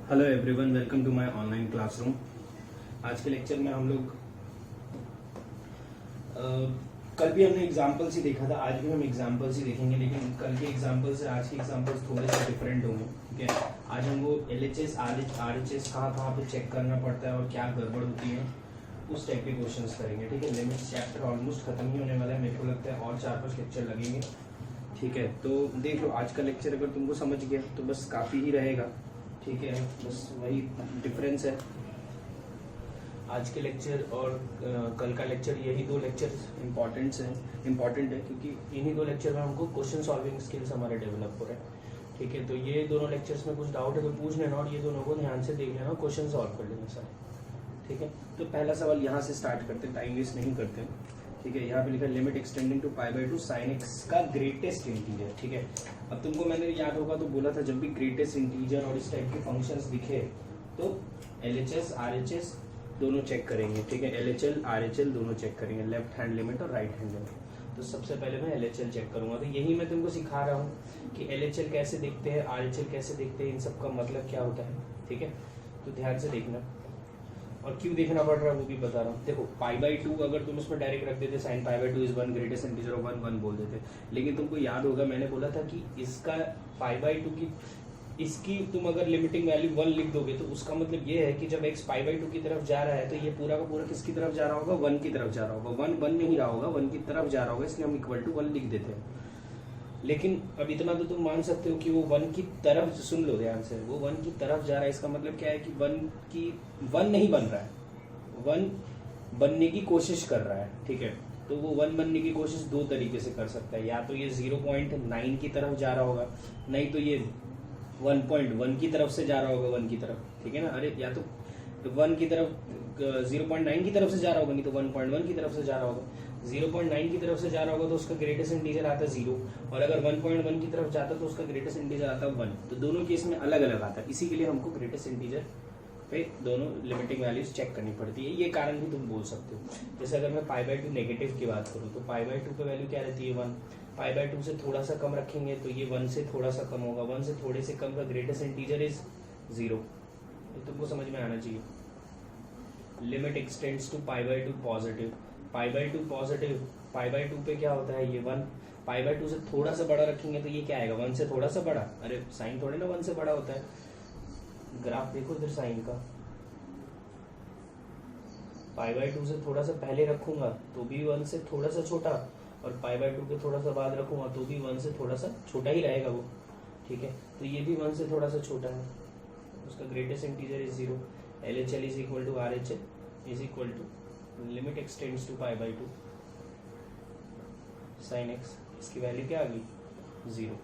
Hello everyone, welcome to my online classroom. आज के lecture में हम लोग कल भी हमने एग्जाम्पल्स ही देखा था, आज भी हम एग्जाम्पल्स ही देखेंगे, लेकिन कल के एग्जाम्पल्स से आज के एग्जाम्पल्स थोड़े से डिफरेंट होंगे। ठीक है, आज हमको LHS RHS कहाँ पे चेक करना पड़ता है और क्या गड़बड़ होती है, उस टाइप के क्वेश्चंस करेंगे। ठीक है, लिमिट्स चैप्टर ऑलमोस्ट खत्म ही होने वाला है, मेरे को लगता है और 4-5 लेक्चर लगेंगे। ठीक है, तो देख लो आज का लेक्चर अगर तुमको समझ गया तो बस काफ़ी ही रहेगा। ठीक है, बस वही डिफरेंस है आज के लेक्चर और कल का लेक्चर। यही दो लेक्चर इम्पॉर्टेंट है क्योंकि इन्हीं दो लेक्चर में हमको क्वेश्चन सॉल्विंग स्किल्स हमारे डेवलप हो रहे हैं। ठीक है, तो ये दोनों लेक्चर्स में कुछ डाउट है तो पूछ लेना और ये दोनों को ध्यान से देख लेना, क्वेश्चन सॉल्व कर लेना सारे। ठीक है, तो पहला सवाल यहाँ से स्टार्ट करते हैं, टाइम वेस्ट नहीं करते हैं। ठीक है, यहाँ पे लिखा limit extending to π/2 sin x का ग्रेटेस्ट इंटीजर। ठीक है, अब तुमको मैंने याद होगा तो बोला था जब भी ग्रेटेस्ट इंटीजर और इस टाइप के फंक्शंस दिखे तो LHS RHS दोनों चेक करेंगे। ठीक है, LHL RHL दोनों चेक करेंगे, लेफ्ट हैंड लिमिट और राइट हैंड लिमिट। तो सबसे पहले मैं LHL चेक करूंगा, तो यही मैं तुमको सिखा रहा हूँ कि LHL कैसे देखते हैं, RHL कैसे देखते हैं, इन सब का मतलब क्या होता है। ठीक है, तो ध्यान से देखना और क्यों देखना पड़ रहा है वो भी बता रहा हूँ। देखो π/2 अगर तुम उसमें डायरेक्ट रख देते sin π/2 is 1 greatest integer of 1 बोल देते, लेकिन तुमको याद होगा मैंने बोला था कि इसका π/2 की इसकी तुम अगर लिमिटिंग वैल्यू 1 लिख दोगे तो उसका मतलब ये है कि जब x π/2 की तरफ जा रहा है तो ये पूरा का पूरा किसकी तरफ जा रहा होगा, 1 की तरफ जा रहा होगा। 1 बन नहीं रहा होगा, 1 की तरफ जा रहा होगा, इसलिए हम इक्वल टू 1 लिख देते हैं। लेकिन अब इतना तो तुम मान सकते हो कि वो 1 की तरफ, सुन लो ध्यान से, वो 1 की तरफ जा रहा है, इसका मतलब क्या है कि 1 नहीं बन रहा है, 1 बनने की कोशिश कर रहा है। ठीक है, तो वो 1 बनने की कोशिश दो तरीके से कर सकता है, या तो ये 0.9 की तरफ जा रहा होगा, नहीं तो ये 1.1 की तरफ से जा रहा होगा, 1 की तरफ। ठीक है ना, अरे या तो 1 की तरफ 0.9 की तरफ से जा रहा होगा, नहीं तो 1.1 की तरफ से जा रहा होगा। 0.9 की तरफ से जा रहा होगा तो उसका ग्रेटेस्ट इंटीजर आता है 0, और अगर 1.1 की तरफ जाता तो उसका ग्रेटेस्ट इंटीजर आता है 1। तो दोनों केस में अलग अलग आता है, इसी के लिए हमको ग्रेटेस्ट इंटीजर पे दोनों लिमिटिंग वैल्यूज चेक करनी पड़ती है। ये कारण भी तुम बोल सकते हो। जैसे अगर मैं π/2 नेगेटिव की बात करूँ तो π/2 पे वैल्यू क्या रहती है 1, π/2 से थोड़ा सा कम रखेंगे तो ये 1 से थोड़ा सा कम होगा, 1 से थोड़े से कम का ग्रेटेस्ट इंटीजर इज 0। तो तुमको समझ में आना चाहिए। Limit x tends to π/2 positive, π/2 positive, π/2 पे क्या होता है ये 1, π/2 से थोड़ा सा बड़ा रखेंगे तो ये क्या आएगा 1 से थोड़ा सा बड़ा। अरे साइन थोड़े ना 1 से बड़ा होता है, ग्राफ देखो इधर साइन का। π/2 से थोड़ा सा पहले रखूंगा तो भी 1 से थोड़ा सा छोटा, और π/2 के थोड़ा सा बाद रखूंगा तो भी 1 से थोड़ा सा छोटा ही रहेगा वो। ठीक है, तो ये भी 1 से थोड़ा सा छोटा है, उसका greatest integer is 0। LHL is equal to RHL is equal to limit x tends to π/2 sin x, इसकी वैल्यू क्या आ गई 0।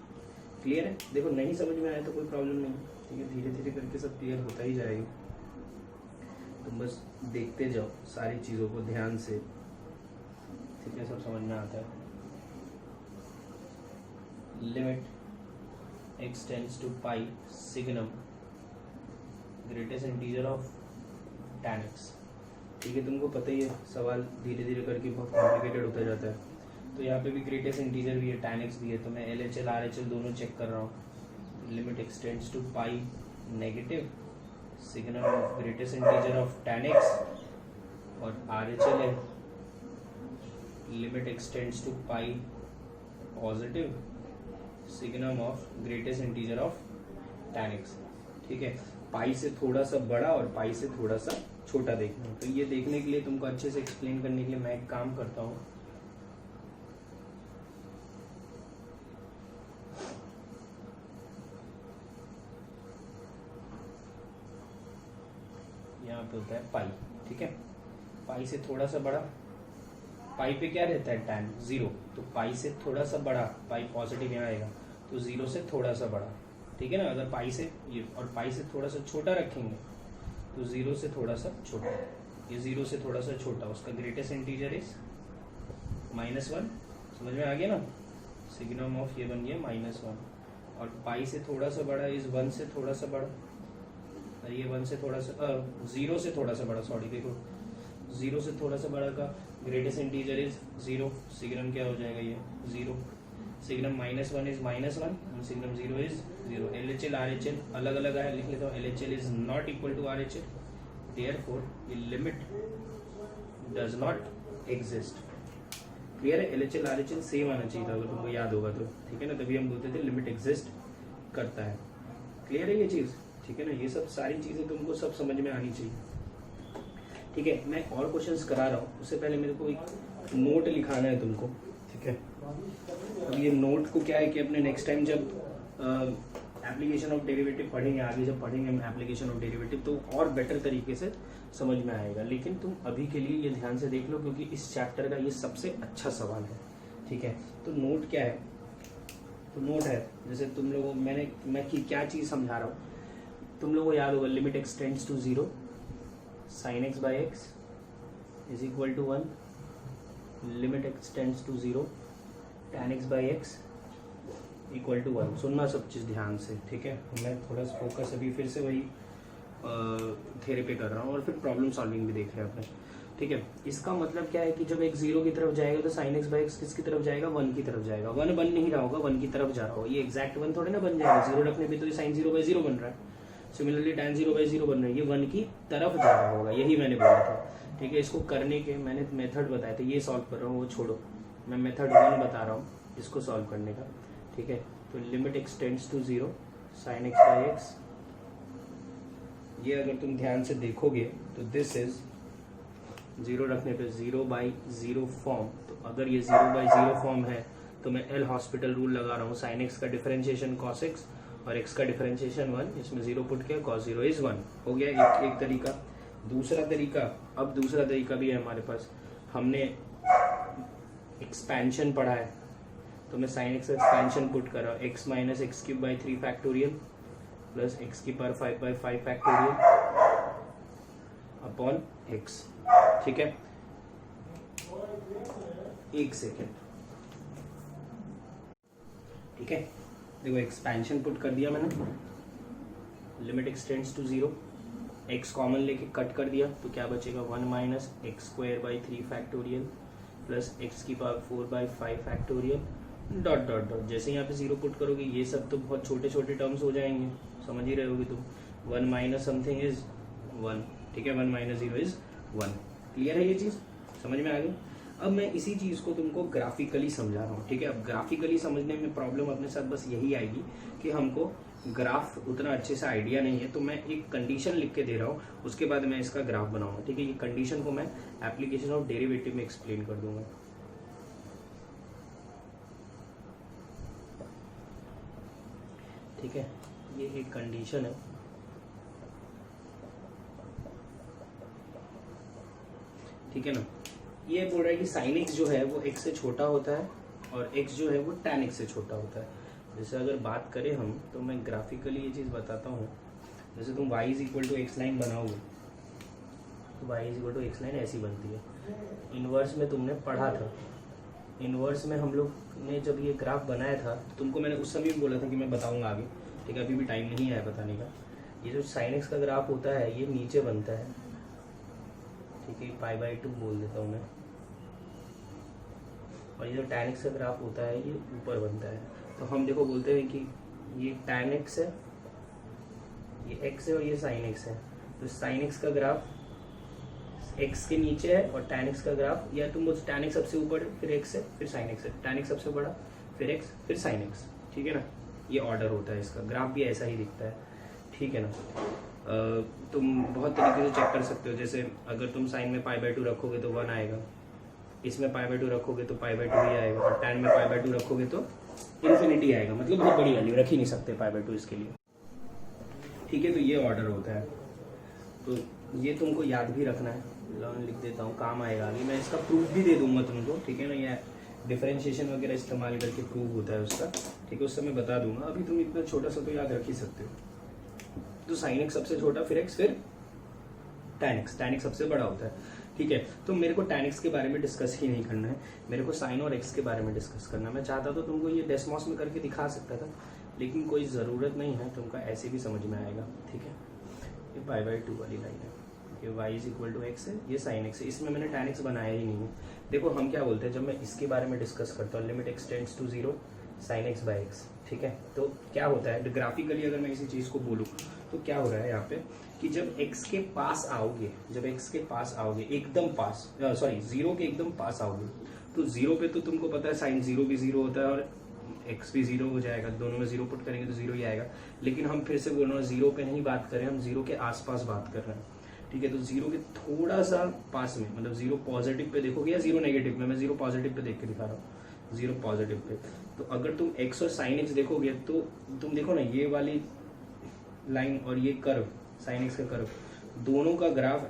क्लियर है? देखो नहीं समझ में आया तो कोई प्रॉब्लम नहीं, ठीक है, धीरे धीरे करके सब क्लियर होता ही जाएगा। तुम बस देखते जाओ सारी चीज़ों को ध्यान से, ठीक है, सब समझ में आता है। Limit x tends to pi signum greatest integer of tan x। ठीक है, तुमको पता ही है, सवाल धीरे धीरे करके बहुत कॉम्प्लिकेटेड होता जाता है। तो यहाँ पे भी ग्रेटेस्ट इंटीजर भी है, tan x भी है, तो मैं LHL RHL दोनों चेक कर रहा हूँ। Limit x tends to pi negative signum of greatest integer of tan x, और RHL है limit x tends to pi positive signum of greatest integer of tan x। ठीक है, पाई से थोड़ा सा बड़ा और पाई से थोड़ा सा छोटा देखना है। तो ये देखने के लिए, तुमको अच्छे से एक्सप्लेन करने के लिए मैं एक काम करता हूँ, यहाँ पे होता है पाई। ठीक है, पाई से थोड़ा सा बड़ा, पाई पे क्या रहता है tan 0, तो पाई से थोड़ा सा बड़ा, पाई पॉजिटिव यहाँ आएगा तो 0 से थोड़ा सा बड़ा। ठीक है ना, अगर पाई से ये और पाई से थोड़ा सा छोटा रखेंगे तो 0 से थोड़ा सा छोटा, ये 0 से थोड़ा सा छोटा, उसका ग्रेटेस्ट इंटीजर इज -1। समझ में आ गया ना, सिग्नम ऑफ ये बन गया -1, और पाई से थोड़ा सा बड़ा इज 1 से थोड़ा सा बड़ा, और ये 1 से थोड़ा सा 0 से थोड़ा सा बड़ा, सॉरी देखो 0 से थोड़ा सा बड़ा का ग्रेटेस्ट इंटीजर इज 0, सिग्नम क्या हो जाएगा ये 0। Signum -1 is -1 and signum 0 is 0. LHL RHL अलग अलग है, लिख लेता हूँ. LHL is not equal to RHL, therefore ये limit does not exist. Clear है? LHL RHL सेम आना चाहिए था अगर तुमको याद होगा तो, ठीक है ना. तभी हम बोलते थे लिमिट एग्जिस्ट करता है. क्लियर है ये चीज? ठीक है ना. ये सब सारी चीजें तुमको सब समझ में आनी चाहिए. ठीक है, मैं और क्वेश्चंस करा रहा हूँ, उससे पहले मेरे को एक नोट लिखाना है तुमको. ठीक है, अब ये नोट को क्या है कि अपने नेक्स्ट टाइम जब एप्लीकेशन ऑफ डेरिवेटिव पढ़ेंगे, आगे जब पढ़ेंगे हम एप्लीकेशन ऑफ डेरिवेटिव, तो और बेटर तरीके से समझ में आएगा. लेकिन तुम अभी के लिए ये ध्यान से देख लो क्योंकि इस चैप्टर का ये सबसे अच्छा सवाल है. ठीक है, तो नोट क्या है? तो नोट है जैसे तुम लोगों मैं क्या चीज़ समझा रहा हूँ, तुम लोगों को याद होगा limit x tends to 0, sin x by x is equal to 1, limit x tends to 0, tan x by x equal to 1. सुनना सब चीज़ ध्यान से. ठीक है, मैं थोड़ा फोकस अभी फिर से वही थ्योरी पे कर रहा हूँ और फिर प्रॉब्लम सॉल्विंग भी देख रहे हैं अपने. ठीक है, इसका मतलब क्या है कि जब x 0 की तरफ जाएगा तो sin x by x किसकी तरफ जाएगा? 1 की तरफ जाएगा. 1 बन नहीं रहा होगा, 1 की तरफ जा रहा होगा. ये एग्जैक्ट 1 थोड़े ना बन जाएगा, 0 रखने पे तो ये sin 0 by 0 बन रहा है. सिमिलरली tan 0 by 0 बन रहा है, ये 1 की तरफ जा रहा होगा. यही मैंने बोला था. ठीक है, इसको करने के मैंने मेथड बताया था, ये सॉल्व कर रहा हूँ, वो छोड़ो. मैं मेथड 1 बता रहा हूँ इसको सॉल्व करने का. ठीक है, तो limit x tends to 0, sin x by x, ये अगर तुम ध्यान से देखोगे तो दिस इज 0 रखने पे 0 by 0 फॉर्म. तो अगर ये 0 by 0 फॉर्म है तो मैं एल हॉस्पिटल रूल लगा रहा हूँ. sin x का डिफरेंशिएशन cos x और x का डिफरेंशिएशन 1, इसमें 0 पुट किया, cos 0 इज 1. हो गया एक तरीका. दूसरा तरीका, अब दूसरा तरीका भी है हमारे पास. हमने एक्सपेंशन पढ़ा है तो मैं sin x एक्सपेंशन पुट कर रहा हूँ. x minus x cube by 3 factorial plus x की power 5 by 5 factorial upon x. ठीक है, एक सेकेंड. ठीक है, देखो एक्सपेंशन पुट कर दिया मैंने. Limit x tends to 0, x common लेके कट कर दिया तो क्या बचेगा? 1 minus x square by 3 factorial plus x की power 4 by 5 factorial dot dot dot. जैसे यहाँ पे 0 पुट करोगे ये सब तो बहुत छोटे छोटे टर्म्स हो जाएंगे, समझ ही रहे होगे तुम. 1 माइनस समथिंग इज 1. ठीक है, 1 माइनस 0 इज 1. क्लियर है ये चीज़? समझ में आ गई? अब मैं इसी चीज़ को तुमको ग्राफिकली समझा रहा हूँ. ठीक है, अब ग्राफिकली समझने में प्रॉब्लम अपने साथ बस यही आएगी कि हमको ग्राफ उतना अच्छे से आइडिया नहीं है, तो मैं एक कंडीशन लिख के दे रहा हूँ, उसके बाद मैं इसका ग्राफ बनाऊंगा. ठीक है, ये कंडीशन को मैं एप्लीकेशन ऑफ डेरिवेटिव में एक्सप्लेन कर दूंगा. ठीक है, ये एक कंडीशन है. ठीक है ना, ये बोल रहा है कि sin x जो है वो x से छोटा होता है और x जो है वो tan x से छोटा होता है. जैसे अगर बात करें हम तो मैं ग्राफिकली ये चीज़ बताता हूँ. जैसे तुम y is equal to x line बनाओगे तो y is equal to x line ऐसी बनती है. इनवर्स में तुमने पढ़ा था, इनवर्स में हम लोग ने जब ये ग्राफ बनाया था तो तुमको मैंने उस समय भी बोला था कि मैं बताऊंगा आगे. ठीक है, अभी भी टाइम नहीं आया बताने का. ये जो sin x का ग्राफ होता है ये नीचे बनता है. ठीक है, पाई बाई 2 बोल देता हूँ मैं. और ये जो tan x का ग्राफ होता है ये ऊपर बनता है. तो हम देखो बोलते हैं कि ये tan x है, ये x है और ये sin x है. तो sin x का ग्राफ x के नीचे है और tan x का ग्राफ, या तुम बोलते tan x सबसे ऊपर फिर x है फिर sin x है, tan x सबसे बड़ा फिर x फिर sin x. ठीक है ना, ये ऑर्डर होता है इसका. ग्राफ भी ऐसा ही दिखता है. ठीक है ना, तुम बहुत तरीके से चेक कर सकते हो. जैसे अगर तुम साइन में पाई बाई 2 रखोगे तो 1 आएगा, इसमें पाई बाई 2 रखोगे तो पाई बाई 2 ही आएगा, और tan में पाई बाई 2 रखोगे तो इन्फिनिटी आएगा. मतलब बहुत बड़ी वैल्यू रख ही नहीं सकते पाई बाई 2 इसके लिए. ठीक है, तो ये ऑर्डर होता है. तो ये तुमको याद भी रखना है. लर्न लिख देता हूँ, काम आएगा आगे. मैं इसका प्रूफ भी दे दूंगा तुमको. ठीक है ना, ये डिफरेंशिएशन वगैरह इस्तेमाल करके प्रूफ होता है उसका. ठीक है, उस समय बता दूंगा. अभी तुम इतना छोटा सा तो याद रख ही सकते हो. तो sin x सबसे छोटा फिर x फिर tan x सबसे बड़ा होता है. ठीक है, तो मेरे को tan x के बारे में डिस्कस ही नहीं करना है, मेरे को sin और x के बारे में डिस्कस करना है. मैं चाहता तो तुमको ये डेस्मॉस में करके दिखा सकता था, लेकिन कोई ज़रूरत नहीं है, तुमको ऐसे भी समझ में आएगा. ठीक है, ये पाई बाई 2 वाली लाइन है. ये y is equal to x है, ये sin x है. इसमें मैंने tan x बनाया ही नहीं है. देखो हम क्या बोलते हैं जब मैं इसके बारे में डिस्कस करता हूँ, limit x tends to 0, sine x by x, ठीक है। तो क्या होता है ग्राफिकली अगर मैं किसी चीज़ को बोलूँ तो क्या हो रहा है यहाँ पे कि जब x के पास आओगे, जब x के पास आओगे एकदम पास, सॉरी जीरो के एकदम पास आओगे, तो जीरो पे तो तुमको पता है साइन जीरो भी जीरो होता है और x भी जीरो हो जाएगा, दोनों में जीरो पुट करेंगे तो जीरो ही आएगा। लेकिन हम फिर से बोल रहे हैं जीरो पे नहीं बात कर रहे हैं, हम जीरो के आसपास बात कर रहे हैं, ठीक है। तो जीरो के थोड़ा सा पास में, मतलब जीरो पॉजिटिव पे देखोगे या जीरो नेगेटिव में, मैं जीरो पॉजिटिव पे देख के दिखा रहा हूँ, जीरो पॉजिटिव पे। तो अगर तुम x और साइन एक्स देखोगे तो तुम देखो ना ये वाली लाइन और ये कर्व साइन एक्स का कर्व, दोनों का ग्राफ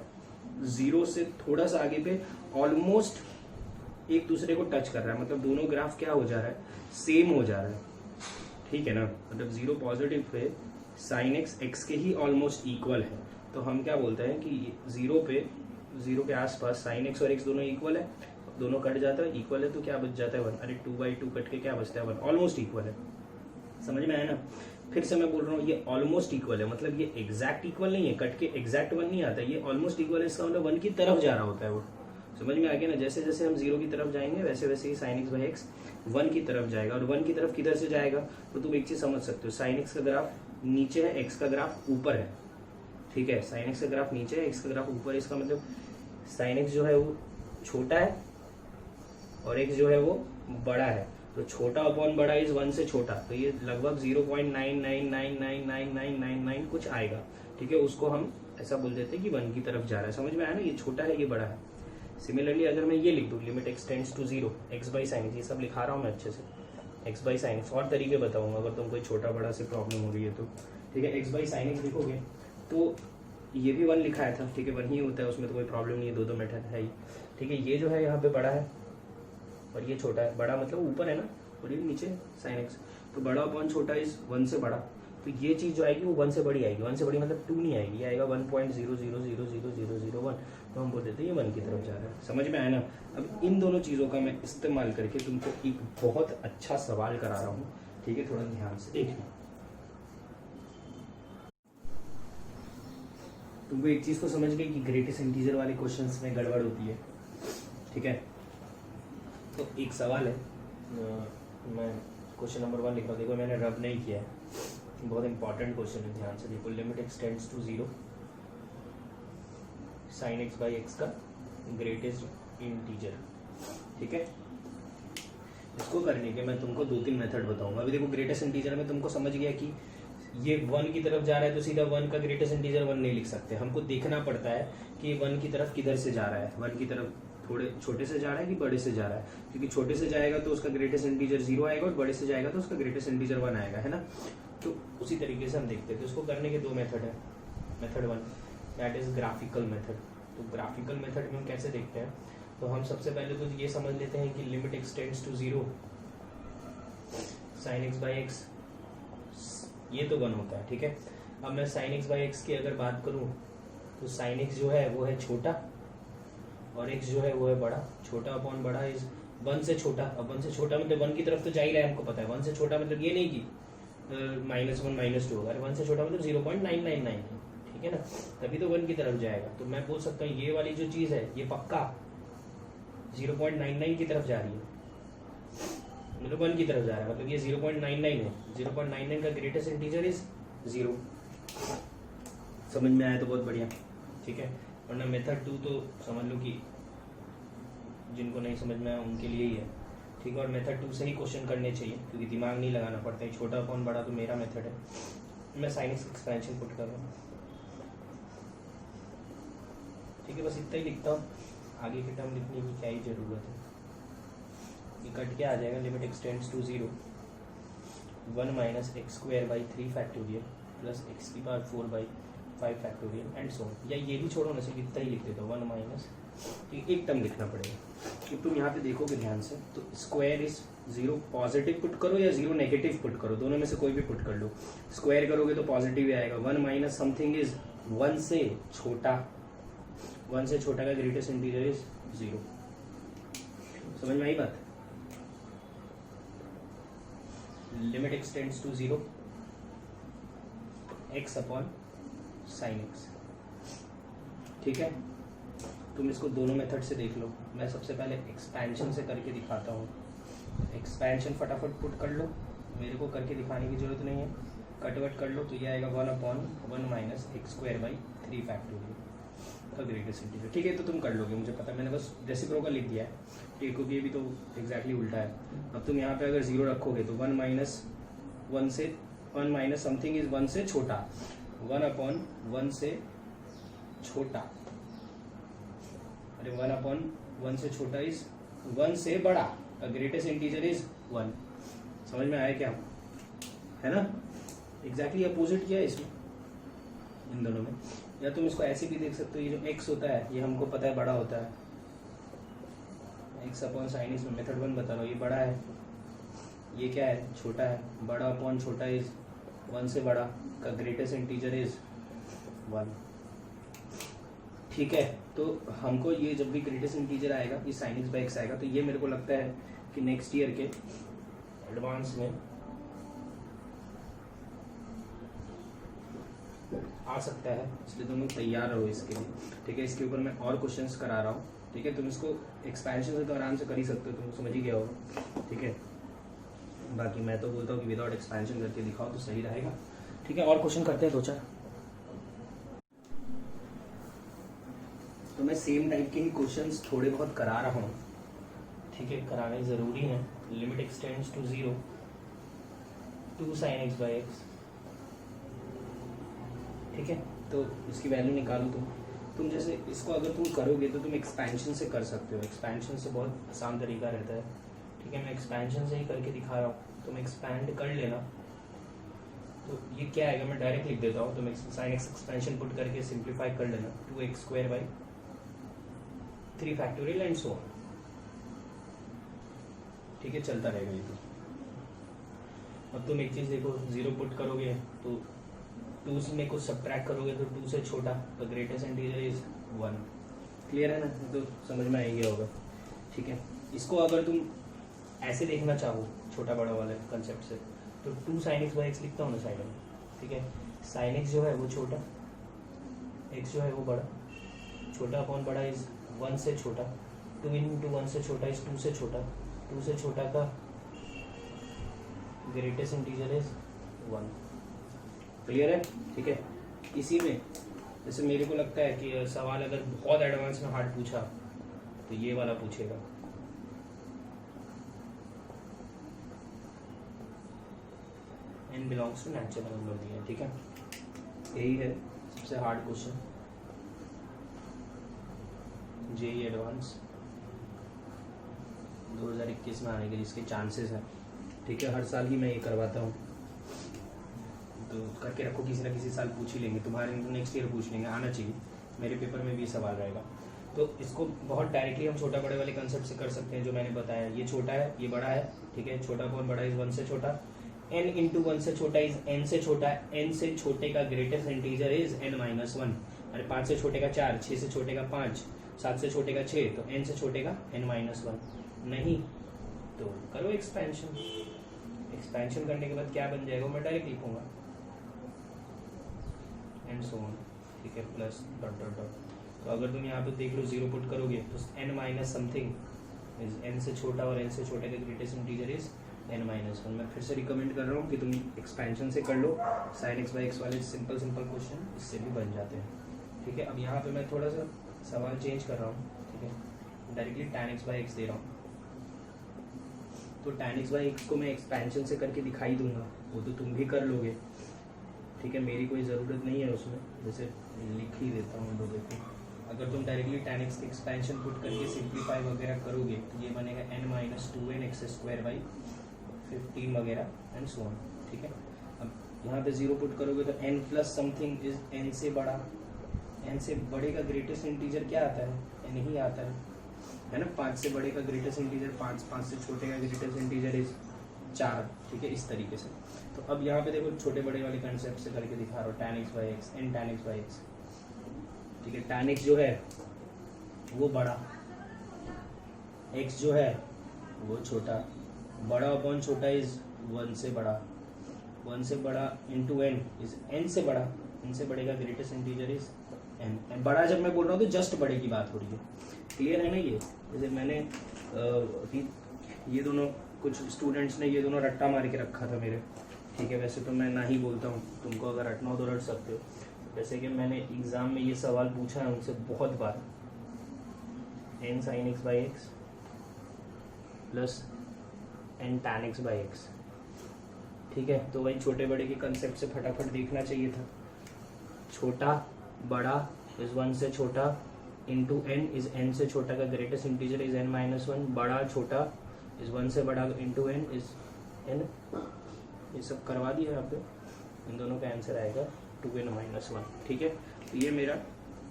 जीरो से थोड़ा सा आगे पे ऑलमोस्ट एक दूसरे को टच कर रहा है, मतलब दोनों ग्राफ क्या हो जा रहा है, सेम हो जा रहा है, ठीक है ना। मतलब zero positive pay sine x x के ही ऑलमोस्ट इक्वल है। तो हम क्या बोलते हैं कि जीरो पे, जीरो के आसपास साइन एक्स और एक्स दोनों इक्वल है, दोनों कट जाता है, इक्वल है तो क्या बच जाता है 1। अरे 2/2 कट के क्या बचता है 1, ऑलमोस्ट इक्वल है। समझ में आया ना। फिर से मैं बोल रहा हूँ ये ऑलमोस्ट इक्वल है, मतलब ये एग्जैक्ट इक्वल नहीं है, कट के एग्जैक्ट 1 नहीं आता, ये ऑलमोस्ट इक्वल है, इसका मतलब 1 की तरफ जा रहा होता है वो। समझ में आ गया ना। जैसे जैसे हम जीरो की तरफ जाएंगे वैसे वैसे ही साइन एक्स बाई एक्स 1 की तरफ जाएगा। और 1 की तरफ किधर से जाएगा, तो तुम एक चीज समझ सकते हो, साइन एक्स का ग्राफ नीचे है, एक्स का ग्राफ ऊपर है, ठीक है। साइन एक्स का ग्राफ नीचे है, एक्स का ग्राफ ऊपर है, इसका मतलब साइन एक्स जो है वो छोटा है और एक्स जो है वो बड़ा है। तो छोटा अपॉन बड़ा इज 1 से छोटा, तो ये लगभग 0.99999999 कुछ आएगा, ठीक है। उसको हम ऐसा बोल देते हैं कि 1 की तरफ जा रहा है। समझ में आया ना, ये छोटा है ये बड़ा है। सिमिलरली अगर मैं ये लिख दूँ limit x tends to 0 x by sine x, ये सब लिखा रहा हूँ मैं अच्छे से, एक्स बाई साइन एक्स, और तरीके बताऊंगा अगर तुम कोई छोटा बड़ा से प्रॉब्लम हो रही है तो, ठीक है। एक्स बाई साइन एक्स लिखोगे तो ये भी 1 लिखाया था, ठीक है, 1 ही होता है, उसमें तो कोई प्रॉब्लम नहीं है, दो मेथड है ही, ठीक है। ये जो है यहाँ पे बड़ा है और ये छोटा है, बड़ा मतलब ऊपर है ना और ये नीचे साइन एक्स, तो बड़ा अपॉन छोटा इज 1 से बड़ा, तो ये चीज जो आएगी वो 1 से बड़ी आएगी, 1 से बड़ी मतलब 2 नहीं आएगी, ये आएगा 1.00000001, तो हम बोल देते हैं ये 1 की तरफ जा रहा है। समझ में आया ना। अब इन दोनों चीजों का मैं इस्तेमाल करके तुमको एक बहुत अच्छा सवाल करा रहा हूँ, ठीक है, थोड़ा ध्यान से देखना। तुमको एक चीज को समझ गए कि ग्रेटेस्ट इंटीजर वाले क्वेश्चंस में गड़बड़ होती है, ठीक है। तो एक सवाल है, मैं क्वेश्चन नंबर 1 लिख रहा हूँ, देखो मैंने रब नहीं किया है, बहुत इंपॉर्टेंट क्वेश्चन है, ध्यान से देखो। Limit x tends to 0 sine x by x का ग्रेटेस्ट इंटीजर, ठीक है। इसको करने के मैं तुमको 2-3 मेथड बताऊंगा। अभी देखो ग्रेटेस्ट इंटीजर में तुमको समझ गया कि ये 1 की तरफ जा रहा है, तो सीधा 1 का ग्रेटेस्ट इंटीजर 1 नहीं लिख सकते, हमको देखना पड़ता है कि 1 की तरफ किधर से जा रहा है, 1 की तरफ थोड़े छोटे से जा रहा है कि बड़े से जा रहा है, क्योंकि छोटे से जाएगा तो उसका ग्रेटेस्ट इंटीजर 0 आएगा और बड़े से जाएगा तो उसका ग्रेटेस्ट इंटीजर 1 आएगा, है ना। तो उसी तरीके से हम देखते हैं। तो इसको करने के 2 मेथड है। Method 1 that is graphical method. तो ग्राफिकल मेथड में हम कैसे देखते हैं, तो हम सबसे पहले तो ये समझ लेते हैं कि limit x tends to 0 sine x by x, ये तो 1 होता है, ठीक है। अब मैं साइन एक्स बाई एक्स की अगर बात करूं तो साइन एक्स जो है वो है छोटा और एक्स जो है वो है बड़ा, छोटा अपॉन बड़ा इज 1 से छोटा। अब 1 से छोटा मतलब 1 की तरफ तो जा ही रहा है, हमको पता है। 1 से छोटा मतलब ये नहीं कि -1 -2 होगा, 1 से छोटा मतलब 0.999, ठीक है ना, तभी तो 1 की तरफ जाएगा। तो मैं बोल सकता हूँ ये वाली जो चीज है ये पक्का 0.99 की तरफ जा रही है, मतलब 1 की तरफ जा रहा है, मतलब ये 0.99 है, 0.99 का ग्रेटेस्ट इंटीजर इज 0। समझ में आया तो बहुत बढ़िया, ठीक है। वरना मेथड 2 तो समझ लो कि जिनको नहीं समझ में आया उनके लिए ही है, ठीक है। और मेथड 2 से ही क्वेश्चन करने चाहिए क्योंकि दिमाग नहीं लगाना पड़ता है। छोटा अपॉन बड़ा तो मेरा मेथड है, मैं साइन एक्स एक्सपेंशन पुट कर रहा हूँ, ठीक है। बस इतना ही लिखता हूँ, आगे के टर्म लिखने की क्या ही जरूरत है। ये कट के आ जाएगा limit x tends to 0 1 minus x square by 3 factorial plus x की power 4 by 5 factorial and so on. या ये भी छोड़ो ना, सिर्फ इतना ही लिख देता हूँ 1 माइनस, एक टर्म लिखना पड़ेगा। कि तुम यहाँ पे देखोगे ध्यान से तो स्क्वायर इज 0 पॉजिटिव पुट करो या 0 नेगेटिव पुट करो, दोनों में से कोई भी पुट कर लो। स्क्वायर करोगे तो पॉजिटिव ही आएगा। 1 माइनस समथिंग इज 1 से छोटा, 1 से छोटा का ग्रेटेस्ट इंटीजर इज 0। समझ में आई बात। Limit x tends to 0 x upon sine x, ठीक है। तुम इसको दोनों मेथड से देख लो। मैं सबसे पहले एक्सपेंशन से करके दिखाता हूँ, एक्सपेंशन फटाफट पुट कर लो, मेरे को करके दिखाने की जरूरत नहीं है, कटवट कर लो। तो ये आएगा 1/1 minus x square by 3 factorial का ग्रेटेस्ट इंटीजर। ठीक है, तो तुम कर लोगे, मुझे पता है, मैंने बस रेसिप्रोकल लिख दिया है। ठीक है, क्योंकि ये भी तो एग्जैक्टली उल्टा है। अब तुम यहाँ पे अगर 0 रखोगे तो 1 माइनस समथिंग इज 1 से छोटा, 1/1 से छोटा, अरे 1/1 से छोटा इज 1 से बड़ा, ग्रेटेस्ट इंटीजर इज 1। समझ में आया क्या, है ना? एग्जैक्टली अपोजिट किया है इसमें, इन दोनों में। या तुम इसको ऐसे भी देख सकते हो, ये जो x होता है ये हमको पता है बड़ा होता है, x अपॉन साइन, इसमें मेथड 1 बता रहा हूँ, ये बड़ा है, ये क्या है, छोटा है। बड़ा अपॉन छोटा इज 1 से बड़ा का ग्रेटेस्ट इंटीजर इज 1। ठीक है, तो हमको ये जब भी ग्रेटेस्ट इंटीजर आएगा, ये sin x बाई x आएगा, तो ये मेरे को लगता है कि नेक्स्ट ईयर के एडवांस में आ सकता है, इसलिए तुम लोग तैयार रहो इसके लिए। ठीक है, इसके ऊपर मैं और क्वेश्चंस करा रहा हूँ। ठीक है, तुम इसको एक्सपेंशन से तो आराम से कर ही सकते हो, तुम समझ ही गया होगा। ठीक है, बाकी मैं तो बोलता हूँ कि विदाउट एक्सपेंशन करके दिखाओ तो सही रहेगा। ठीक है, और क्वेश्चन करते हैं 2-4। तो मैं सेम टाइप के ही क्वेश्चंस थोड़े बहुत करा रहा हूँ। ठीक है, कराने ज़रूरी है। Limit x tends to 0 2 sin x by x. ठीक है, तो इसकी वैल्यू निकालो तुम जैसे इसको अगर तुम करोगे तो तुम एक्सपेंशन से कर सकते हो, एक्सपेंशन से बहुत आसान तरीका रहता है। ठीक है, मैं एक्सपेंशन से ही करके दिखा रहा हूँ, तुम एक्सपैंड कर लेना। तो ये क्या आएगा, मैं डायरेक्ट लिख देता हूँ, तुम sin x एक्सपेंशन पुट करके सिंप्लीफाई कर लेना, 2x square by 3 factorial and so on. ठीक है, चलता रहेगा ये तो। अब तुम एक चीज़ देखो, 0 पुट करोगे तो 2 में कुछ सब्ट्रैक्ट करोगे तो 2 से छोटा, तो ग्रेटेस्ट इंटीजर इज 1। क्लियर है ना, तो समझ में आ गया होगा। ठीक है, इसको अगर तुम ऐसे देखना चाहो छोटा बड़ा वाले कंसेप्ट से, तो 2 sin x बाई x लिखता हूँ ना साइड में। ठीक है, sin x जो है वो छोटा, x जो है वो बड़ा, छोटा अपॉन बड़ा इज 1 से छोटा, 2 इंटू 1 से छोटा इज 2 से छोटा, 2 से छोटा का ग्रेटेस्ट इंटीजर इज 1। क्लियर है? ठीक है, इसी में जैसे मेरे को लगता है कि सवाल अगर बहुत एडवांस में हार्ड पूछा तो ये वाला पूछेगा। n belongs to natural number दिया। ठीक है, यही है सबसे हार्ड क्वेश्चन जेईई एडवांस 2021 में आने के जिसके चांसेस हैं। ठीक है, हर साल ही मैं ये करवाता हूँ, तो करके रखो, किसी ना किसी साल पूछ ही लेंगे, तुम्हारे नेक्स्ट ईयर पूछ लेंगे, आना चाहिए। मेरे पेपर में भी सवाल रहेगा। तो इसको बहुत डायरेक्टली हम छोटा बड़े वाले कंसेप्ट से कर सकते हैं, जो मैंने बताया। ये छोटा है, ये बड़ा है। ठीक है, छोटा कौन, बड़ा इज 1 से छोटा, n इंटू 1 से छोटा इज n से छोटा, n से छोटे का ग्रेटेस्ट इंटीजर इज n-1। अरे 5 से छोटे का 4, 6 से छोटे का 5, 7 से छोटे का 6, तो n से छोटे का n-1। नहीं तो करो एक्सपेंशन। एक्सपेंशन करने के बाद क्या बन जाएगा मैं डायरेक्ट लिखूंगा, एंड सो ऑन। ठीक है, प्लस डॉट डॉट डॉट। तो अगर तुम यहाँ पे देख लो 0 पुट करोगे तो n minus something is n से छोटा, और n से छोटे का ग्रेटेस्ट इंटीजर इज n-1। मैं फिर से रिकमेंड कर रहा हूँ कि तुम एक्सपेंशन से कर लो। sin x बाई x वाले सिंपल क्वेश्चन इससे भी बन जाते हैं। ठीक है, अब यहाँ पे मैं थोड़ा सा सवाल चेंज कर रहा हूँ। ठीक है, directly tan x by x दे रहा हूँ, तो tan x बाई x को मैं एक्सपेंशन से करके दिखाई दूंगा, वो तो तुम भी कर लोगे। ठीक है, मेरी कोई ज़रूरत नहीं है उसमें, जैसे लिख ही देता हूँ। तो देखो, अगर तुम directly tan x expansion put करके सिंप्लीफाई वगैरह करोगे तो ये बनेगा n-2n x स्क्वायर बाई 15 वगैरह एंड सो ऑन। ठीक है, अब यहाँ पे 0 पुट करोगे तो n plus something is n से बड़ा, n से बड़े का ग्रेटेस्ट इंटीजर क्या आता है, n ही आता है ना। 5 से बड़े का ग्रेटेस्ट इंटीजर 5, 5 से छोटे का ग्रेटेस्ट इंटीजर इज 4। ठीक है, इस तरीके से। तो अब यहाँ पे देखो छोटे बड़े वाले कंसेप्ट से करके दिखा रहा हूँ, tan x by x, n tan x by x। ठीक है, tan x जो है वो बड़ा, x जो है वो छोटा, बड़ा अपॉन छोटा इज 1 से बड़ा, 1 से बड़ा इंटू n इज n से बड़ा, n से बड़े का ग्रेटेस्ट इंटीजर इज n। बड़ा जब मैं बोल रहा हूँ तो जस्ट बड़े की बात हो रही है। क्लियर है ना? ये जैसे मैंने ये दोनों कुछ स्टूडेंट्स ने ये दोनों रट्टा मार के रखा था मेरे, ठीक है। वैसे तो मैं ना ही बोलता हूँ, तुमको अगर रटना हो तो रट सकते हो। जैसे कि मैंने एग्जाम में ये सवाल पूछा है उनसे बहुत बार, n sin x by x plus n tan x by x, ठीक है। तो वही छोटे बड़े के कंसेप्ट से फटाफट देखना चाहिए था। छोटा बड़ा इज 1 से छोटा इंटू n इज n से छोटा का ग्रेटेस्ट इंटीजर इज n-1, बड़ा छोटा इज 1 से बड़ा इंटू n इज n। ये सब करवा दिया यहाँ पे, इन दोनों का आंसर आएगा 2n-1, ठीक है। तो ये मेरा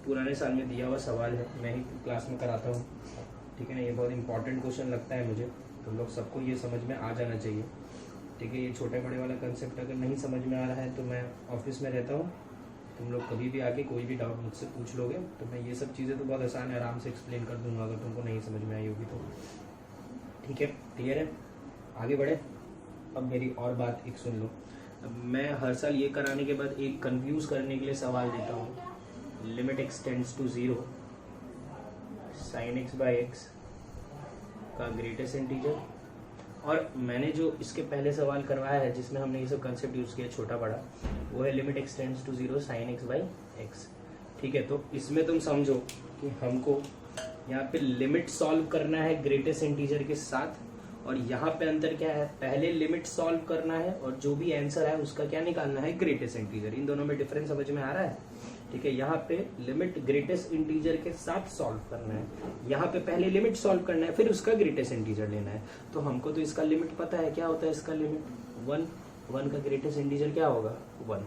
पुराने साल में दिया हुआ सवाल है, मैं ही क्लास में कराता हूँ, ठीक है ना। ये बहुत इंपॉर्टेंट क्वेश्चन लगता है मुझे, तुम लोग सबको ये समझ में आ जाना चाहिए, ठीक है। ये छोटे बड़े वाला कंसेप्ट अगर नहीं समझ में आ रहा है तो मैं ऑफिस में रहता हूँ, तुम लोग कभी भी आके कोई भी डाउट मुझसे पूछ लोगे, तो मैं ये सब चीज़ें तो बहुत आसान है, आराम से एक्सप्लेन कर दूंगा अगर तुमको नहीं समझ में आई होगी तो, ठीक है। क्लियर है, आगे बढ़े। अब मेरी और बात एक सुन लो, अब मैं हर साल ये कराने के बाद एक कंफ्यूज करने के लिए सवाल देता हूँ, limit x tends to 0 sin x by x का ग्रेटेस्ट इंटीजर। और मैंने जो इसके पहले सवाल करवाया है जिसमें हमने ये सब कंसेप्ट यूज किया छोटा बड़ा, वो है limit x tends to 0 sin x by x, ठीक है। तो इसमें तुम समझो कि हमको यहाँ पे लिमिट सॉल्व करना है ग्रेटेस्ट इंटीजर के साथ, और यहाँ पे अंतर क्या है, पहले लिमिट सॉल्व करना है और जो भी आंसर है उसका क्या निकालना है, ग्रेटेस्ट इंटीजर। इन दोनों में डिफरेंस समझ में आ रहा है, ठीक है। यहाँ पे लिमिट ग्रेटेस्ट इंटीजर के साथ सॉल्व करना है, यहाँ पे पहले लिमिट सॉल्व करना है फिर उसका ग्रेटेस्ट इंटीजर लेना है। तो हमको तो इसका लिमिट पता है, क्या होता है इसका लिमिट 1 का ग्रेटेस्ट इंटीजर क्या होगा 1।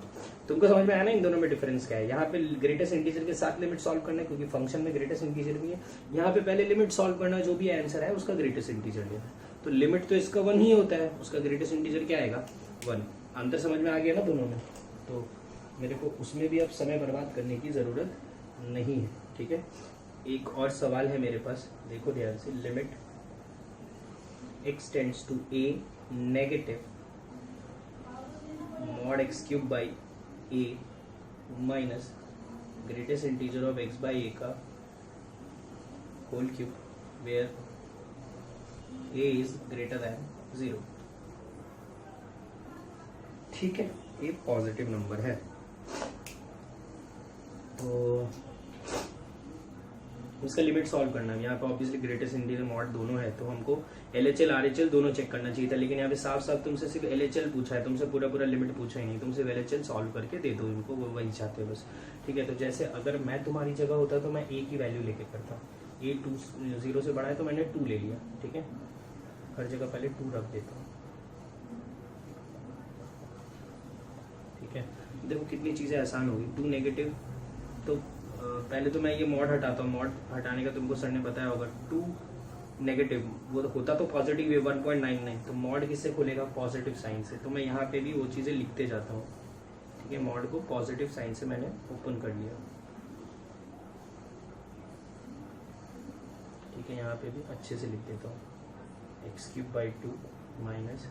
तुमको समझ में आया ना इन दोनों में डिफरेंस क्या है। यहाँ पे ग्रेटेस्ट इंटीजर के साथ लिमिट सॉल्व करना है क्योंकि फंक्शन में ग्रेटेस्ट इंटीजर भी है, यहाँ पे पहले लिमिट सॉल्व करना है, जो भी आंसर है उसका ग्रेटेस्ट इंटीजर लेना है। तो लिमिट तो इसका 1 ही होता है, उसका ग्रेटेस्ट इंटीजर क्या आएगा 1। अंतर समझ में आ गया ना दोनों में, तो मेरे को उसमें भी अब समय बर्बाद करने की जरूरत नहीं है, ठीक है। एक और सवाल है मेरे पास, देखो ध्यान से, limit x tends to a negative mod x cube by a minus greatest integer of x by a का whole cube where a is greater than 0, ठीक है। ये पॉजिटिव नंबर है, तो इसका लिमिट सॉल्व करना है। यहाँ पे ऑब्वियसली ग्रेटेस्ट इंटीजर मॉड दोनों है, तो हमको LHL RHL दोनों चेक करना चाहिए था, लेकिन यहाँ पे साफ साफ तुमसे सिर्फ LHL पूछा है, तुमसे पूरा लिमिट पूछा ही नहीं, तुम सिर्फ LHL सॉल्व करके दे दो इनको, वो वही चाहते हो बस, ठीक है। तो जैसे अगर मैं तुम्हारी जगह होता तो मैं a की वैल्यू लेके करता, a 0 से बड़ा है तो मैंने 2 ले लिया, ठीक है। हर जगह पहले 2 रख देता हूँ, ठीक है। देखो कितनी चीज़ें आसान होगी। 2 नेगेटिव, तो पहले तो मैं ये मॉड हटाता हूँ, मॉड हटाने का तुमको सर ने बताया होगा। 2 नेगेटिव वो तो होता तो पॉजिटिव है 1.99, तो मॉड किससे खुलेगा, पॉजिटिव साइन से। तो मैं यहाँ पे भी वो चीज़ें लिखते जाता हूँ, ठीक है। मॉड को पॉजिटिव साइन से मैंने ओपन कर लिया, ठीक है। यहाँ पे भी अच्छे से लिख देता हूँ, x³/2 माइनस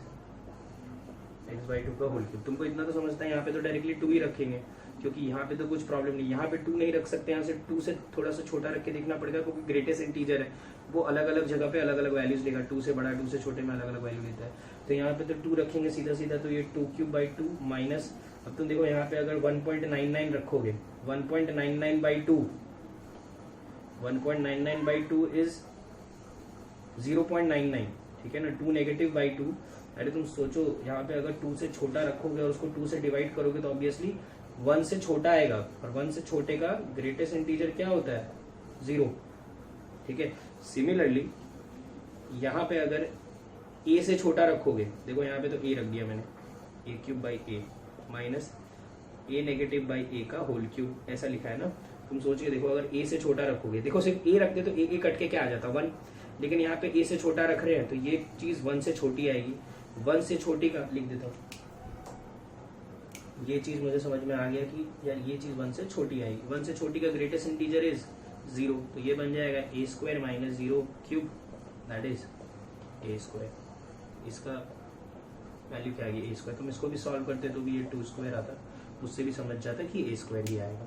x/2 का होल क्यूब। तुमको इतना तो समझता है, यहाँ पे तो डायरेक्टली 2 ही रखेंगे क्योंकि यहाँ पे तो कुछ प्रॉब्लम नहीं। यहाँ पे 2 नहीं रख सकते, यहाँ से 2 से थोड़ा सा छोटा रख के देखना पड़ेगा क्योंकि ग्रेटेस्ट इंटीजर है, वो अलग अलग जगह पे अलग अलग वैल्यूज लेगा, 2 से बड़ा 2 से छोटे में अलग अलग वैल्यू लेता है। तो यहाँ पे तो 2 रखेंगे सीधा सीधा, तो ये 2³/2 माइनस, अब तुम देखो यहाँ पे अगर 1.99 रखोगे, 1.99/2 1.99/2 इज 0.99, ठीक है ना। 2 नेगेटिव/2, अरे तुम सोचो यहाँ पे अगर 2 से छोटा रखोगे और उसको 2 से डिवाइड करोगे तो ऑब्वियसली 1 से छोटा आएगा, और 1 से छोटे का ग्रेटेस्ट इंटीजर क्या होता है 0, ठीक है। सिमिलरली यहाँ पे अगर a से छोटा रखोगे, देखो यहाँ पे तो a रख दिया मैंने, a³ माइनस a-a का होल क्यूब, ऐसा लिखा है ना। तुम सोचिए, देखो अगर a से छोटा रखोगे, देखो सिर्फ a रखते तो a कट के क्या आ जाता 1, लेकिन यहाँ पे a से छोटा रख रहे हैं तो ये चीज 1 से छोटी आएगी। 1 से छोटी का लिख देता हूँ, ये चीज मुझे समझ में आ गया कि यार ये चीज 1 से छोटी आएगी। 1 से छोटी का ग्रेटेस्ट इंटीजर इज 0, तो ये बन जाएगा a² minus 0³ that is a²। इसका वैल्यू क्या आएगी a²। तुम इसको भी सॉल्व करते तो भी ये 2² आता, उससे भी समझ जाता कि a² ही आएगा।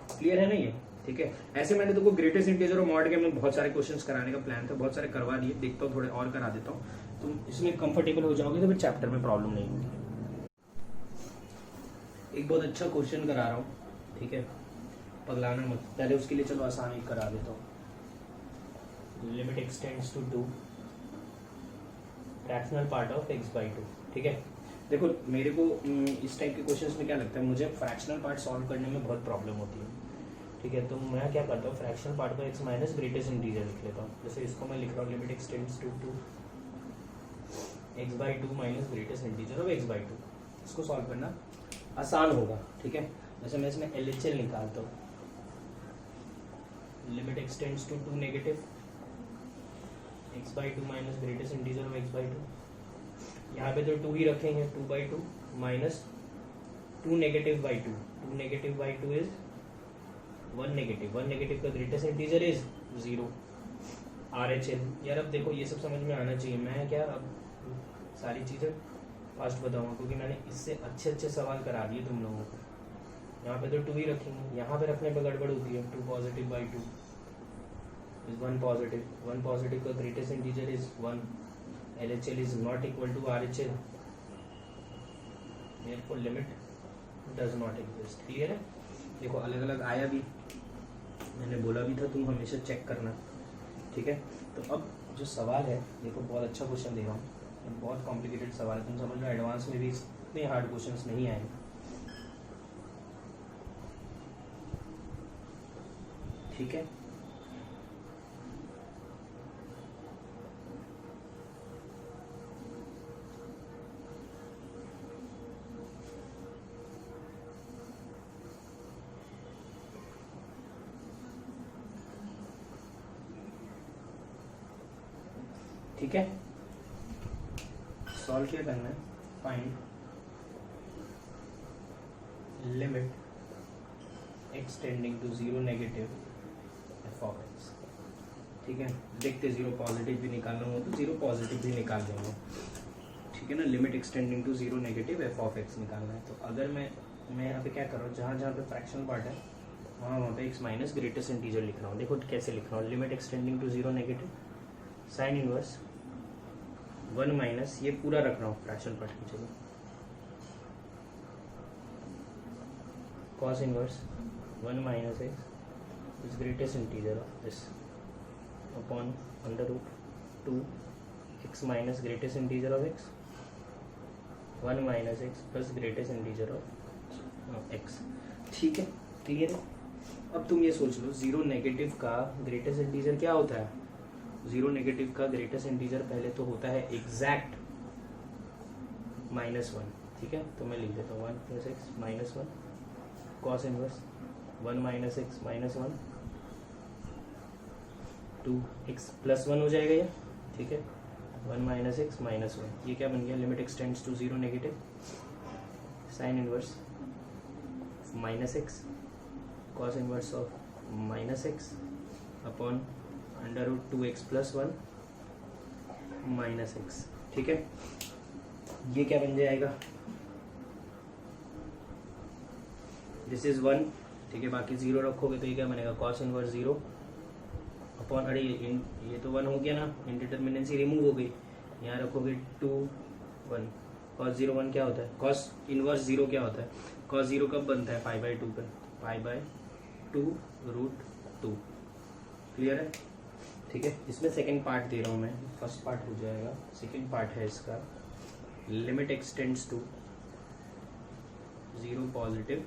क्लियर है ना ये, ठीक है। ऐसे मैंने तुमको ग्रेटेस्ट इंटीजर और मॉड के में बहुत सारे क्वेश्चंस कराने का प्लान था, बहुत सारे करवा दिए, देखता हूँ थोड़े और करा देता हूँ। तुम इसमें कंफर्टेबल हो जाओगे तो फिर चैप्टर में प्रॉब्लम नहीं होगी। एक बहुत अच्छा क्वेश्चन करा रहा हूँ, ठीक है, पगलाना मत। पहले उसके लिए चलो आसान एक करा देता हूँ। Limit x tends to 2 fractional part of x by 2, ठीक है। देखो मेरे को इस टाइप के क्वेश्चंस में क्या लगता है, मुझे फ्रैक्शनल पार्ट सॉल्व करने में बहुत प्रॉब्लम होती है, ठीक है। तो मैं क्या करता हूँ, फ्रैक्शनल पार्ट को x माइनस ग्रेटेस्ट इंटीजर लिख लेता हूँ। जैसे इसको मैं लिख रहा हूँ limit x tends to 2 x by 2 minus greatest integer of x by 2। इसको सॉल्व करना आसान होगा, ठीक है। जैसे मैं इसमें LHL निकालता हूँ, limit x tends to 2 negative x by 2 minus greatest integer of x by 2। यहाँ पे तो 2 ही रखेंगे, 2 by 2 minus 2 negative by 2, 2 negative by 2 is 1 negative, 1 negative का ग्रेटेस्ट इंटीजर इज 0। RHL यार, अब देखो ये सब समझ में आना चाहिए। मैं क्या अब सारी चीज़ें फास्ट बताऊंगा क्योंकि मैंने इससे अच्छे अच्छे सवाल करा दिए तुम लोगों को। यहाँ पे तो 2 ही रखेंगे, यहाँ पे रखने पे गड़बड़ होती है। 2 positive by 2 is 1 positive, 1 positive का greatest integer is 1। LHL is not equal to RHL, therefore limit does not exist. Clear है? देखो अलग अलग आया भी, मैंने बोला भी था तुम हमेशा चेक करना, ठीक है। तो अब जो सवाल है, देखो बहुत अच्छा क्वेश्चन दे रहा हूँ, बहुत कॉम्प्लिकेटेड सवाल है, तुम समझ लो एडवांस में भी इतने हार्ड क्वेश्चंस नहीं आएंगे, ठीक है। ठीक है, सॉल्व क्या करना है, find limit extending to 0 negative f of x, ठीक है। देखते 0 पॉजिटिव भी निकालना हो तो 0 पॉजिटिव भी निकाल देंगे, ठीक है ना। Limit extending to 0 negative f of x निकालना है। तो अगर मैं यहाँ पे क्या कर रहा हूँ, जहाँ जहाँ पे फ्रैक्शनल पार्ट है वहाँ पे x माइनस ग्रेटेस्ट इंटीजर लिख रहा हूँ। देखो कैसे लिख रहा हूँ, limit extending to 0 negative sine inverse 1 minus, ये पूरा रख रहा हूँ फ्रैक्शनल पार्ट की जगह, cos inverse 1 minus x is greatest integer of this upon under root 2 x minus greatest integer of x 1 minus x plus greatest integer of x, ठीक है। Clear है? अब तुम ये सोच लो 0 नेगेटिव का ग्रेटेस्ट इंटीजर क्या होता है। 0 नेगेटिव का ग्रेटेस्ट इंटीजर पहले तो होता है एग्जैक्ट -1, ठीक है। तो मैं लिख देता हूँ 1 plus x minus 1 cos inverse 1 minus x minus 1 2x प्लस 1 हो जाएगा ये, ठीक है। 1 माइनस एक्स माइनस 1, ये क्या बन गया, limit x tends to 0 negative sine inverse minus x cos inverse of minus x upon under root 2x प्लस 1 माइनस एक्स, ठीक है। ये क्या बन जाएगा, दिस इज 1, ठीक है। बाकी 0 रखोगे तो ये क्या बनेगा, कॉस इनवर्स 0 अपॉन, अरे ये तो 1 हो गया ना, इनडिटर्मिनेंसी रिमूव हो गई। यहाँ रखोगे 2 1, कॉस 0 1 क्या होता है, कॉस इनवर्स 0 क्या होता है, कॉस 0 कब बनता है, पाई बाई 2 पे, पाई बाई 2 रूट 2। क्लियर है? ठीक है। इसमें सेकंड पार्ट दे रहा हूँ मैं, फर्स्ट पार्ट हो जाएगा, सेकंड पार्ट है इसका limit x tends to 0 positive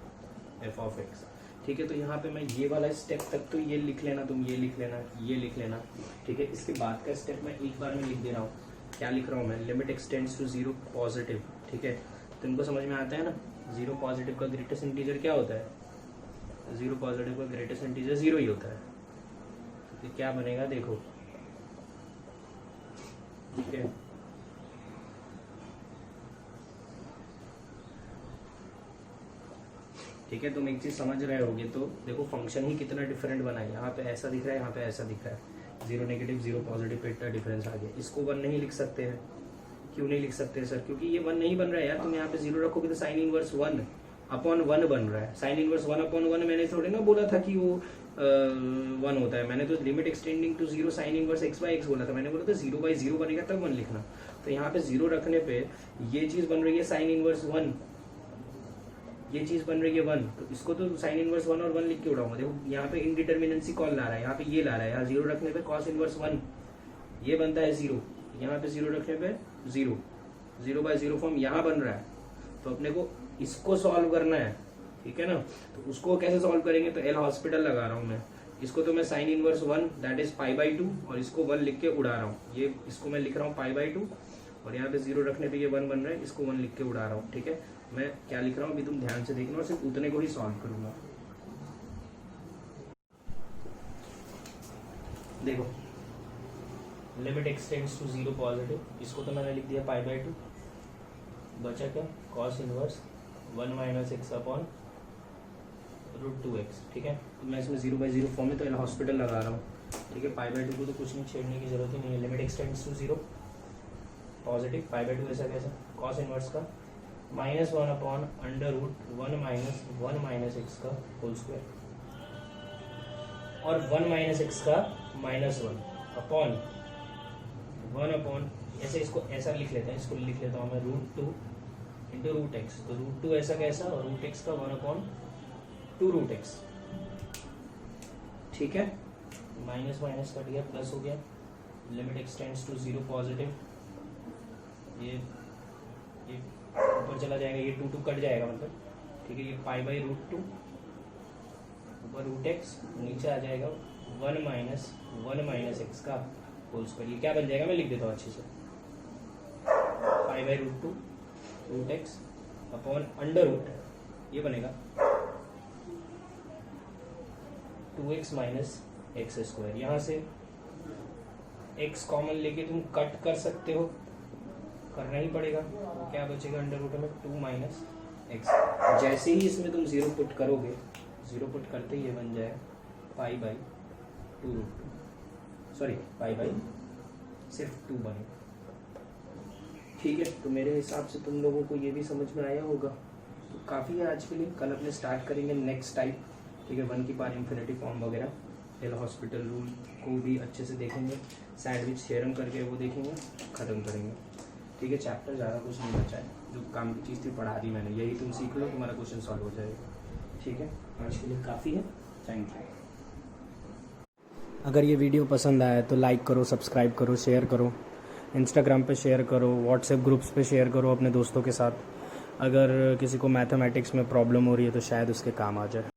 f of x, ठीक है। तो यहाँ पे मैं ये वाला स्टेप तक तो ये लिख लेना, तुम ये लिख लेना, ये लिख लेना, ठीक है। इसके बाद का स्टेप मैं एक बार में लिख दे रहा हूँ। क्या लिख रहा हूँ मैं, लिमिट एक्सटेंड्स टू 0 पॉजिटिव, ठीक है। तुमको समझ में आता है ना, 0 पॉजिटिव का ग्रेटेस्ट इंटीजर क्या होता है, 0 पॉजिटिव का ग्रेटेस्ट इंटीजर 0 ही होता है। तो क्या बनेगा देखो, ठीक है। ठीक है, तुम एक चीज समझ रहे होगे तो देखो फंक्शन ही कितना डिफरेंट बना है। यहाँ पे ऐसा दिख रहा है, यहाँ पे ऐसा दिख रहा है। 0 नेगेटिव 0 पॉजिटिव पे इतना डिफरेंस आ गया। इसको 1 नहीं लिख सकते हैं, क्यों नहीं लिख सकते सर, क्योंकि ये 1 नहीं बन रहा है यार। तुम यहाँ पे 0 रखोगे तो साइन इनवर्स 1 अपॉन 1 बन रहा है। साइन इनवर्स 1 अपॉन 1 मैंने थोड़ी ना बोला था कि वो 1 होता है। मैंने तो limit extending to 0 sine inverse x by x बोला था। मैंने बोला था 0 बाई 0 बनेगा तब 1 लिखना। तो यहाँ पे 0 रखने पे ये चीज बन रही है साइन इनवर्स 1, ये चीज बन रही है 1, तो इसको तो साइन इनवर्स 1 और 1 लिख के उड़ाऊंगा। देखो यहाँ पे इनडिटर्मिनेंसी कौन ला रहा है, यहाँ पे ये ला रहा है, यहाँ 0 रखने पे कॉस इनवर्स 1 ये बनता है 0, यहाँ पे 0 रखने पे 0, 0/0 फॉर्म यहाँ बन रहा है। तो अपने को इसको सॉल्व करना है, ठीक है ना। तो उसको कैसे सॉल्व करेंगे, तो एल हॉस्पिटल लगा रहा हूँ मैं। इसको तो मैं साइन इनवर्स 1 दैट इज π/2 और इसको 1 लिख के उड़ा रहा हूँ। ये इसको मैं लिख रहा हूँ π/2 और यहाँ पे 0 रखने पे ये 1 बन रहा है, इसको 1 लिख के उड़ा रहा हूँ, ठीक है। मैं क्या लिख रहा हूँ अभी तुम ध्यान से देखना और सिर्फ उतने को ही सॉल्व करूंगा। देखो लिमिट एक्सटेंड्स टू 0 पॉजिटिव, इसको तो मैंने लिख दिया π/2, बचा क्या cos inverse 1 - x upon √2x, ठीक है। तो मैं इसमें 0/0 फॉर्म में तो एल हॉस्पिटल लगा रहा हूँ, ठीक है। π/2 को तो कुछ नहीं छेड़ने की जरूरत ही नहीं है। लिमिट एक्सटेंड्स टू 0 पॉजिटिव, π/2 ऐसा कैसा, कॉस इनवर्स का -1 अपॉन √1 - 1 - x का होल स्क्वायर और 1 - x का -1 अपॉन 1 अपॉन, ऐसे इसको ऐसा लिख लेते हैं, इसको लिख लेता हूँ मैं √2 इंटू √x। तो √2 ऐसा कैसा और √x का 1/2√x, ठीक है। माइनस माइनस कट गया, प्लस हो गया। लिमिट एक्सटेंड्स टू 0 पॉजिटिव, ये ऊपर चला जाएगा, ये 2 कट जाएगा मतलब, ठीक है। ये π/√2 ऊपर √x, नीचे आ जाएगा 1 - x का होल स्क्वायर। ये क्या बन जाएगा मैं लिख देता हूँ अच्छे से, π/√2 √x अपॉन अंडर रूट, ये बनेगा 2x - x²। यहाँ से x कॉमन लेके तुम कट कर सकते हो, करना ही पड़ेगा। तो क्या बचेगा अंडर रूट में 2 - x। जैसे ही इसमें तुम 0 पुट करोगे, 0 पुट करते ही ये बन जाए π/2√2, सॉरी सिर्फ 2 बने, ठीक है। तो मेरे हिसाब से तुम लोगों को ये भी समझ में आया होगा, तो काफ़ी है आज के लिए। कल अपने स्टार्ट करेंगे नेक्स्ट टाइप, ठीक है, 1 की पावर इंफिनिटी फॉर्म वगैरह। एल हॉस्पिटल रूल को भी अच्छे से देखेंगे, सैंडविच थ्योरम करके वो देखेंगे, ख़त्म करेंगे, ठीक है। चैप्टर ज़्यादा कुछ नहीं बचा है, जो काम की चीज़ थी पढ़ा दी मैंने, यही तुम सीख लो, तुम्हारा क्वेश्चन सॉल्व हो जाएगा, ठीक है। आज के लिए काफ़ी है, थैंक यू। अगर ये वीडियो पसंद आया तो लाइक करो, सब्सक्राइब करो, शेयर करो, इंस्टाग्राम पे शेयर करो, व्हाट्सएप ग्रुप्स पे शेयर करो अपने दोस्तों के साथ। अगर किसी को मैथमेटिक्स में प्रॉब्लम हो रही है तो शायद उसके काम आ जाए।